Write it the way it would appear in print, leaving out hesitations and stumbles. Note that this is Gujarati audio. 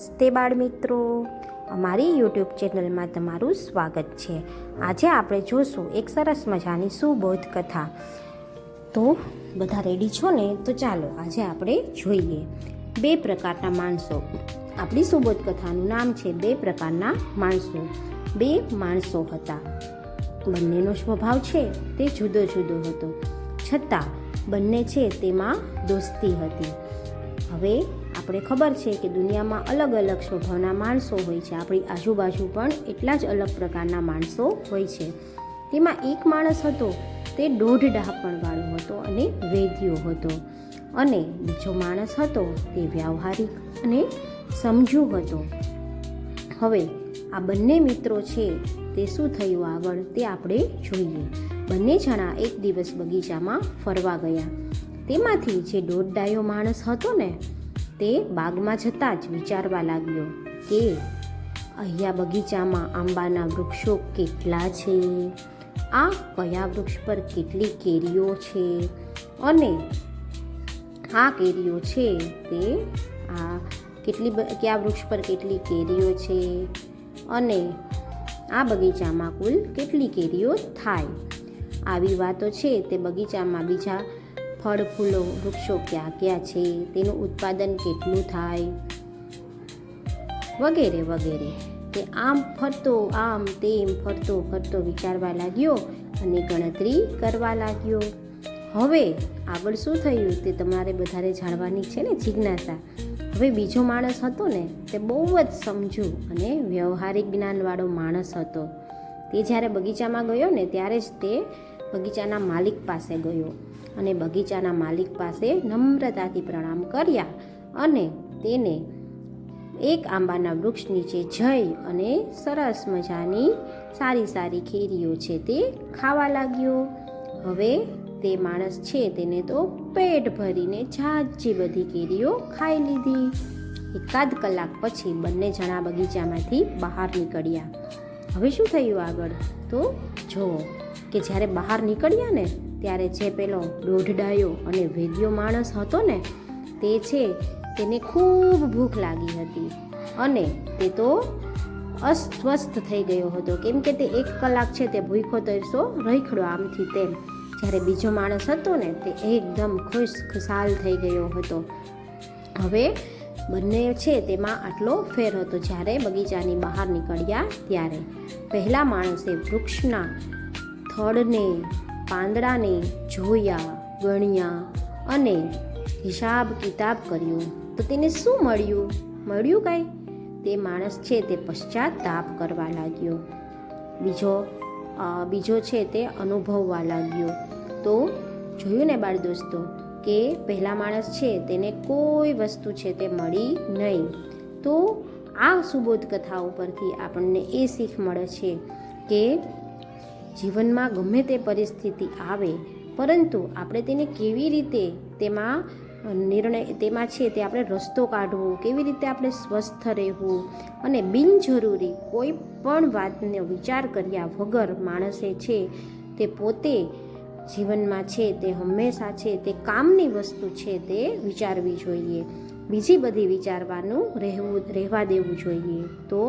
નમસ્તે બાળ મિત્રો, અમારી યુટ્યુબ ચેનલમાં તમારું સ્વાગત છે. આજે આપણે જોશું એક સરસ મજાની સુબોધ કથા. તો બધા રેડી છો ને? તો ચાલો આજે આપણે જોઈએ. બે પ્રકારના માણસો. આપણી સુબોધ કથાનું નામ છે બે પ્રકારના માણસો. બે માણસો હતા. બંનેનો સ્વભાવ છે તે જુદો જુદો હતો, છતાં બંને છે તેમાં દોસ્તી હતી. હવે આપણે ખબર છે કે દુનિયામાં અલગ અલગ સ્વભાવના માણસો હોય છે. આપણી આજુબાજુ પણ એટલા જ અલગ પ્રકારના માણસો હોય છે. તેમાં એક માણસ હતો તે દોઢ ડહાપણવાળો હતો અને વેદ્યો હતો, અને બીજો માણસ હતો તે વ્યવહારિક અને સમજુ હતો. હવે આ બંને મિત્રો છે તે શું થયું આગળ તે આપણે જોઈએ. બંને જણા એક દિવસ બગીચામાં ફરવા ગયા. તેમાંથી જે દોઢ ડાયો માણસ હતો ને તે બાગમાં જતાં જ વિચારવા લાગ્યો કે અહીંયા બગીચામાં આંબાના વૃક્ષો કેટલા છે, આ કયા વૃક્ષ પર કેટલી કેરીઓ છે, અને આ કેરીઓ છે તે કયા વૃક્ષ પર કેટલી કેરીઓ છે, અને આ બગીચામાં કુલ કેટલી કેરીઓ થાય. આવી વાતો છે તે બગીચામાં બીજા ફળ ફૂલો વૃક્ષો ક્યાં ક્યાં છે, તેનું ઉત્પાદન કેટલું થાય, વગેરે વગેરે તે આમ તેમ ફરતો વિચારવા લાગ્યો અને ગણતરી કરવા લાગ્યો. હવે આગળ શું થયું તે તમારે બધાને જાણવાની છે ને જિજ્ઞાસા. હવે બીજો માણસ હતો ને તે બહુ જ સમજુ અને વ્યવહારિક જ્ઞાનવાળો માણસ હતો. તે જ્યારે બગીચામાં ગયો ને ત્યારે જ તે બગીચાના માલિક પાસે ગયો અને બગીચાના માલિક પાસે નમ્રતાથી પ્રણામ કર્યા અને તેને એક આંબાના વૃક્ષ નીચે જઈ અને સરસ મજાની સારી કેરીઓ છે તે ખાવા લાગ્યો. હવે તે માણસ છે તેને તો પેટ ભરીને ઝાઝી બધી કેરીઓ ખાઈ લીધી. એકાદ કલાક પછી બંને જણા બગીચામાંથી બહાર નીકળ્યા. હવે શું થયું આગળ તો જુઓ કે જ્યારે બહાર નીકળ્યા ને ત્યારે જે પેલો દોઢ ડાયો અને વેદ્યો માણસ હતો ને તે છે તેને ખૂબ ભૂખ લાગી હતી અને તે તો અસ્વસ્થ થઈ ગયો હતો, કેમ કે તે 1 કલાક છે તે ભૂખો તરસો રખડ્યો આમથી તેમ. જ્યારે બીજો માણસ હતો ને તે એકદમ ખુશાલ થઈ ગયો હતો. હવે બંને છે તેમાં આટલો ફેર હતો. જ્યારે બગીચાની બહાર નીકળ્યા ત્યારે પહેલા માણસે વૃક્ષના થડને પાંદડાને જોયા, ગણ્યા અને હિસાબ કિતાબ કર્યો તો તેને શું મળ્યું કાંઈ? તે માણસ છે તે પશ્ચાતાપ કરવા લાગ્યો. બીજો છે તે અનુભવવા લાગ્યો. તો જોયું ને બાળ દોસ્તો કે પહેલા માણસ છે તેને કોઈ વસ્તુ છે તે મળી નહીં. તો આ સુબોધ કથા ઉપરથી આપણને એ શીખ મળે છે કે જીવનમાં ગમે તે પરિસ્થિતિ આવે, પરંતુ આપણે તેને કેવી રીતે તેમાં છે તે આપણે રસ્તો કાઢવો, કેવી રીતે આપણે સ્વસ્થ રહેવું, અને બિનજરૂરી કોઈ પણ વાતનો વિચાર કર્યા વગર માણસે છે તે પોતે જીવનમાં છે તે હંમેશા છે તે કામની વસ્તુ છે તે વિચારવી જોઈએ. બીજી બધી વિચારવાનું રહેવા દેવું જોઈએ. તો